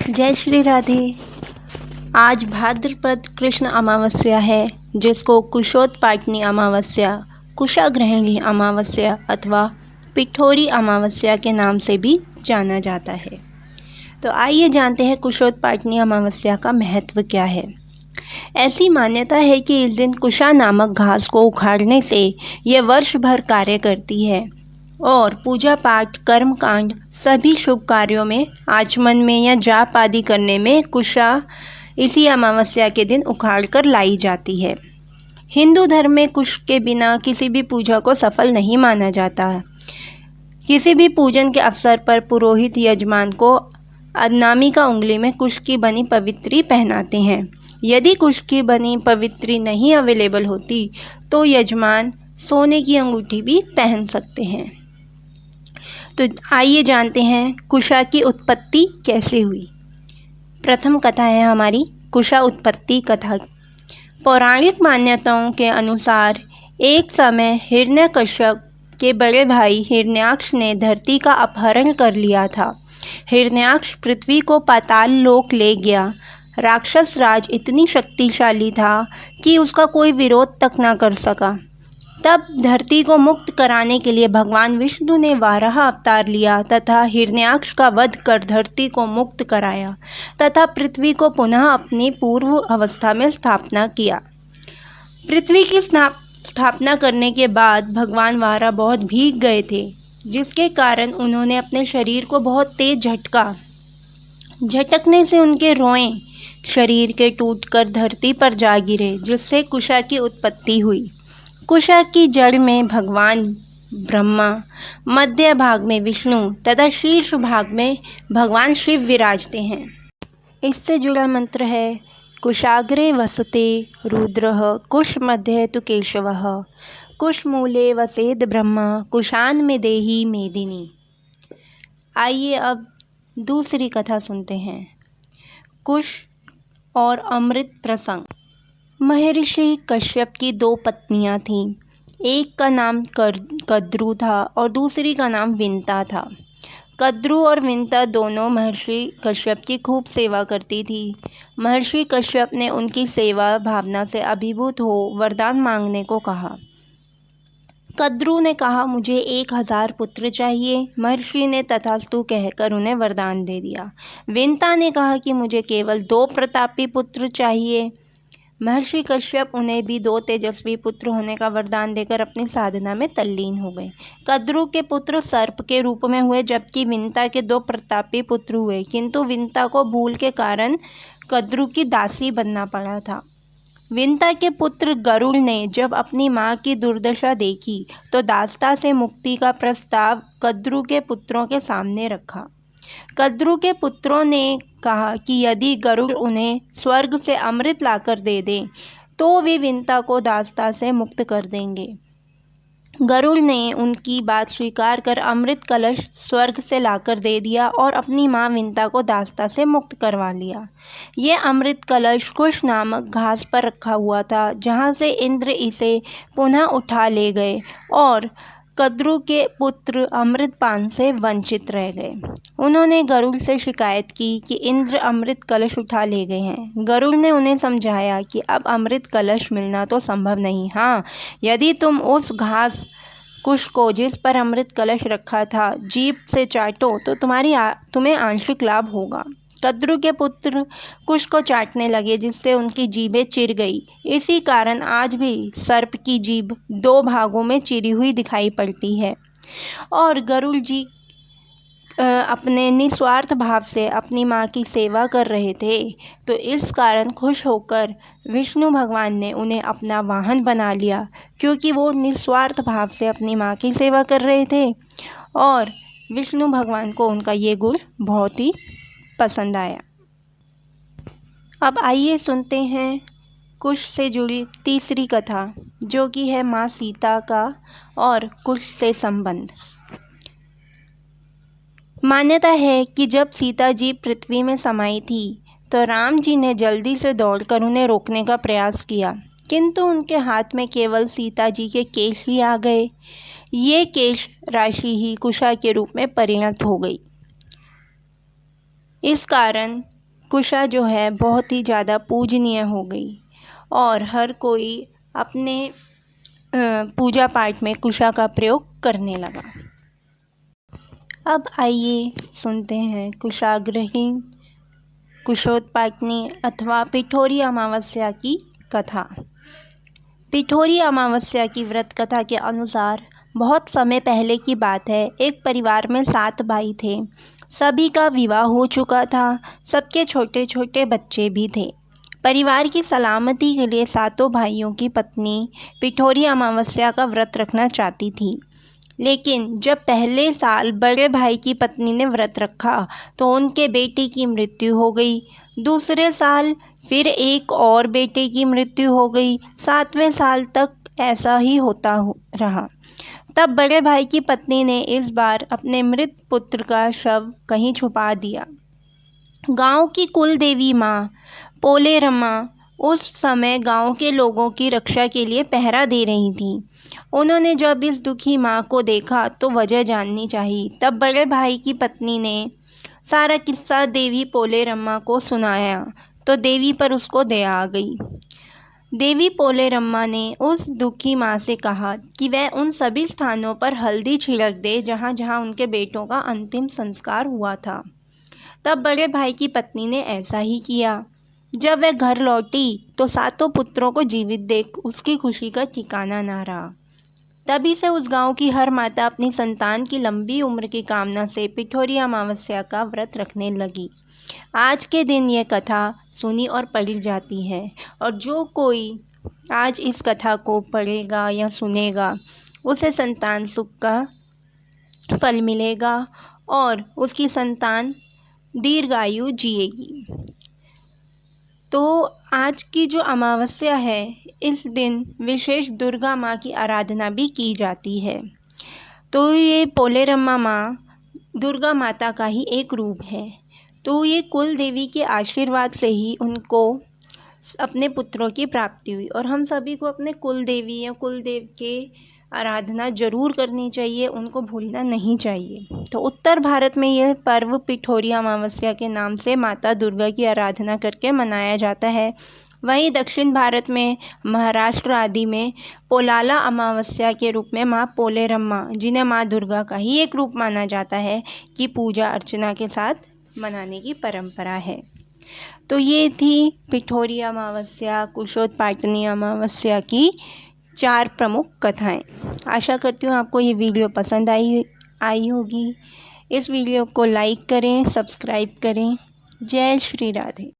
जय श्री राधे। आज भाद्रपद कृष्ण अमावस्या है, जिसको कुशोत्पाटनी अमावस्या, कुशाग्रहणी अमावस्या अथवा पिठोरी अमावस्या के नाम से भी जाना जाता है। तो आइए जानते हैं कुशोत्पाटनी अमावस्या का महत्व क्या है। ऐसी मान्यता है कि इस दिन कुशा नामक घास को उखाड़ने से यह वर्ष भर कार्य करती है और पूजा पाठ, कर्म कांड, सभी शुभ कार्यों में, आचमन में या जाप आदि करने में कुशा इसी अमावस्या के दिन उखाड़ कर लाई जाती है। हिंदू धर्म में कुश के बिना किसी भी पूजा को सफल नहीं माना जाता है। किसी भी पूजन के अवसर पर पुरोहित यजमान को अनामिका उंगली में कुश की बनी पवित्री पहनाते हैं। यदि कुश की बनी पवित्री नहीं अवेलेबल होती तो यजमान सोने की अंगूठी भी पहन सकते हैं। तो आइए जानते हैं कुशा की उत्पत्ति कैसे हुई। प्रथम कथा है हमारी कुशा उत्पत्ति कथा। पौराणिक मान्यताओं के अनुसार एक समय हिरण्यकश्यप के बड़े भाई हिरण्याक्ष ने धरती का अपहरण कर लिया था। हिरण्याक्ष पृथ्वी को पाताल लोक ले गया। राक्षस राज इतनी शक्तिशाली था कि उसका कोई विरोध तक न कर सका। तब धरती को मुक्त कराने के लिए भगवान विष्णु ने वाराह अवतार लिया तथा हिरण्याक्ष का वध कर धरती को मुक्त कराया तथा पृथ्वी को पुनः अपनी पूर्व अवस्था में स्थापना किया। पृथ्वी की स्थापना करने के बाद भगवान वाराह बहुत भीग गए थे, जिसके कारण उन्होंने अपने शरीर को बहुत तेज झटका। झटकने से उनके रोएं शरीर के टूटकर धरती पर जा गिरे, जिससे कुशा की उत्पत्ति हुई। कुशा की जड़ में भगवान ब्रह्मा, मध्य भाग में विष्णु तथा शीर्ष भाग में भगवान शिव विराजते हैं। इससे जुड़ा मंत्र है कुशाग्रे वसते रुद्रः कुश मध्ये तु केशवः कुश मूले वसेद ब्रह्मा कुशान में देही मेदिनी। आइए अब दूसरी कथा सुनते हैं। कुश और अमृत प्रसंग। महर्षि कश्यप की दो पत्नियां थीं। एक का नाम कद्रु था और दूसरी का नाम विंता था। कद्रु और विंता दोनों महर्षि कश्यप की खूब सेवा करती थी। महर्षि कश्यप ने उनकी सेवा भावना से अभिभूत हो वरदान मांगने को कहा। कद्रु ने कहा, मुझे 1000 पुत्र चाहिए। महर्षि ने तथास्तु कहकर उन्हें वरदान दे दिया। विंता ने कहा कि मुझे केवल 2 प्रतापी पुत्र चाहिए। महर्षि कश्यप उन्हें भी 2 तेजस्वी पुत्र होने का वरदान देकर अपनी साधना में तल्लीन हो गए। कद्रु के पुत्र सर्प के रूप में हुए, जबकि विंता के 2 प्रतापी पुत्र हुए, किंतु विंता को भूल के कारण कद्रु की दासी बनना पड़ा था। विंता के पुत्र गरुड़ ने जब अपनी मां की दुर्दशा देखी तो दासता से मुक्ति का प्रस्ताव कद्रु के पुत्रों के सामने रखा। कद्रु के पुत्रों ने कहा कि यदि गरुड़ उन्हें स्वर्ग से अमृत लाकर दे दे तो वे विंता को दासता से मुक्त कर देंगे। गरुड़ ने उनकी बात स्वीकार कर अमृत कलश स्वर्ग से लाकर दे दिया और अपनी मां विंता को दासता से मुक्त करवा लिया। ये अमृत कलश कुश नामक घास पर रखा हुआ था, जहाँ से इंद्र इसे पुनः उठा ले गए और कद्रु के पुत्र अमृत पान से वंचित रह गए। उन्होंने गरुड़ से शिकायत की कि इंद्र अमृत कलश उठा ले गए हैं। गरुड़ ने उन्हें समझाया कि अब अमृत कलश मिलना तो संभव नहीं। हाँ, यदि तुम उस घास कुश को जिस पर अमृत कलश रखा था जीभ से चाटो तो तुम्हें आंशिक लाभ होगा। कद्रु के पुत्र कुश को चाटने लगे, जिससे उनकी जीभें चिर गई। इसी कारण आज भी सर्प की जीभ 2 भागों में चिरी हुई दिखाई पड़ती है। और गरुड़ जी अपने निस्वार्थ भाव से अपनी माँ की सेवा कर रहे थे, तो इस कारण खुश होकर विष्णु भगवान ने उन्हें अपना वाहन बना लिया, क्योंकि वो निस्वार्थ भाव से अपनी माँ की सेवा कर रहे थे और विष्णु भगवान को उनका ये गुण बहुत ही पसंद आया। अब आइए सुनते हैं कुश से जुड़ी तीसरी कथा, जो कि है माँ सीता का और कुश से संबंध। मान्यता है कि जब सीता जी पृथ्वी में समाई थी तो राम जी ने जल्दी से दौड़कर उन्हें रोकने का प्रयास किया, किंतु उनके हाथ में केवल सीता जी के केश ही आ गए। ये केश राशि ही कुशा के रूप में परिणत हो गई। इस कारण कुशा जो है बहुत ही ज़्यादा पूजनीय हो गई और हर कोई अपने पूजा पाठ में कुशा का प्रयोग करने लगा। अब आइए सुनते हैं कुशाग्रही, कुशोत्पाटनी अथवा पिठोरी अमावस्या की कथा। पिठोरी अमावस्या की व्रत कथा के अनुसार बहुत समय पहले की बात है। एक परिवार में 7 भाई थे। सभी का विवाह हो चुका था। सबके छोटे छोटे बच्चे भी थे। परिवार की सलामती के लिए 7 भाइयों की पत्नी पिठोरी अमावस्या का व्रत रखना चाहती थी। लेकिन जब पहले साल बड़े भाई की पत्नी ने व्रत रखा तो उनके बेटे की मृत्यु हो गई। दूसरे साल फिर एक और बेटे की मृत्यु हो गई। 7वें साल तक ऐसा ही होता रहा। तब बड़े भाई की पत्नी ने इस बार अपने मृत पुत्र का शव कहीं छुपा दिया। गांव की कुल देवी माँ पोलेरम्मा उस समय गांव के लोगों की रक्षा के लिए पहरा दे रही थी। उन्होंने जब इस दुखी माँ को देखा तो वजह जाननी चाहिए। तब बड़े भाई की पत्नी ने सारा किस्सा देवी पोलेरम्मा को सुनाया तो देवी पर उसको दया आ गई। देवी पोलेरम्मा ने उस दुखी माँ से कहा कि वह उन सभी स्थानों पर हल्दी छिड़क दे जहाँ जहाँ उनके बेटों का अंतिम संस्कार हुआ था। तब बड़े भाई की पत्नी ने ऐसा ही किया। जब वह घर लौटी तो 7 पुत्रों को जीवित देख उसकी खुशी का ठिकाना ना रहा। तभी से उस गांव की हर माता अपनी संतान की लंबी उम्र की कामना से पिठोरी अमावस्या का व्रत रखने लगी। आज के दिन ये कथा सुनी और पढ़ी जाती है और जो कोई आज इस कथा को पढ़ेगा या सुनेगा उसे संतान सुख का फल मिलेगा और उसकी संतान दीर्घायु जिएगी। तो आज की जो अमावस्या है इस दिन विशेष दुर्गा माँ की आराधना भी की जाती है। तो ये पोलेरम्मा माँ दुर्गा माता का ही एक रूप है। तो ये कुल देवी के आशीर्वाद से ही उनको अपने पुत्रों की प्राप्ति हुई और हम सभी को अपने कुल देवी या कुल देव के आराधना जरूर करनी चाहिए, उनको भूलना नहीं चाहिए। तो उत्तर भारत में यह पर्व पिठोरी अमावस्या के नाम से माता दुर्गा की आराधना करके मनाया जाता है। वहीं दक्षिण भारत में महाराष्ट्र आदि में पोलाला अमावस्या के रूप में माँ पोलेरम्मा, जिन्हें माँ दुर्गा का ही एक रूप माना जाता है, की पूजा अर्चना के साथ मनाने की परंपरा है। तो ये थी पिठोरी अमावस्या, कुशोत्पाटनी अमावस्या की 4 प्रमुख कथाएं। आशा करती हूँ आपको ये वीडियो पसंद आई होगी। इस वीडियो को लाइक करें, सब्सक्राइब करें। जय श्री राधे।